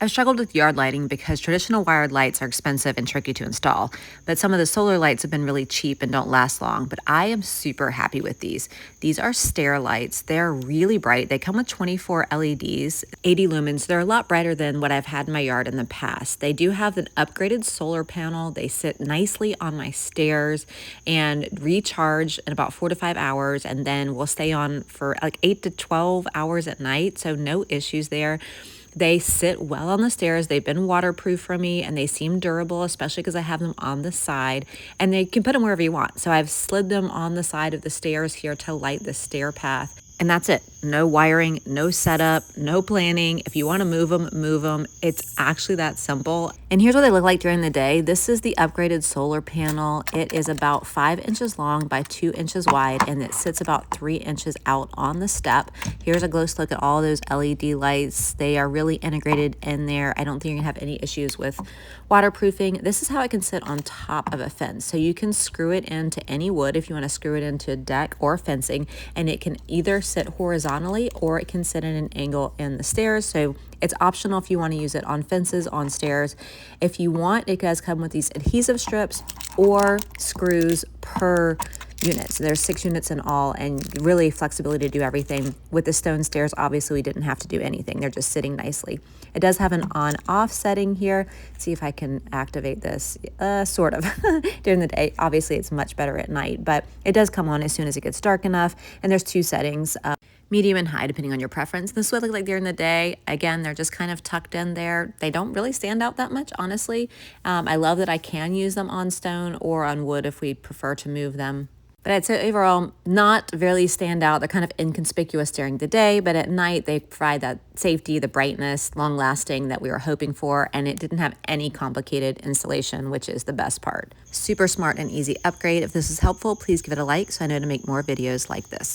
I've struggled with yard lighting because traditional wired lights are expensive and tricky to install, but some of the solar lights have been really cheap and don't last long, but I am super happy with these. These are stair lights. They're really bright. They come with 24 LEDs, 80 lumens. They're a lot brighter than what I've had in my yard in the past. They do have an upgraded solar panel. They sit nicely on my stairs and recharge in about 4 to 5 hours, and then will stay on for like 8 to 12 hours at night, so no issues there. They sit well on the stairs. They've been waterproof for me and they seem durable, especially because I have them on the side, and they can put them wherever you want. So I've slid them on the side of the stairs here to light the stair path. And that's it. No wiring, no setup, no planning. If you want to move them, move them. It's actually that simple. And here's what they look like during the day. This is the upgraded solar panel. It is about 5 inches long by 2 inches wide, and it sits about 3 inches out on the step. Here's a close look at all those LED lights. They are really integrated in there. I don't think you're gonna have any issues with waterproofing. This is how it can sit on top of a fence. So you can screw it into any wood if you want to screw it into a deck or fencing, and it can either sit horizontally or it can sit in an angle in the stairs. So it's optional if you want to use it on fences, on stairs. If you want, it does come with these adhesive strips or screws per unit. So there's 6 units in all, and really flexibility to do everything. With the stone stairs, obviously we didn't have to do anything. They're just sitting nicely. It does have an on-off setting here. See if I can activate this, sort of, during the day. Obviously it's much better at night, but it does come on as soon as it gets dark enough. And there's 2 settings, medium and high, depending on your preference. This is what they look like during the day. Again, they're just kind of tucked in there. They don't really stand out that much, honestly. I love that I can use them on stone or on wood if we prefer to move them. But I'd say overall, not really stand out. They're kind of inconspicuous during the day, but at night they provide that safety, the brightness, long lasting that we were hoping for, and it didn't have any complicated installation, which is the best part. Super smart and easy upgrade. If this is helpful, please give it a like so I know to make more videos like this.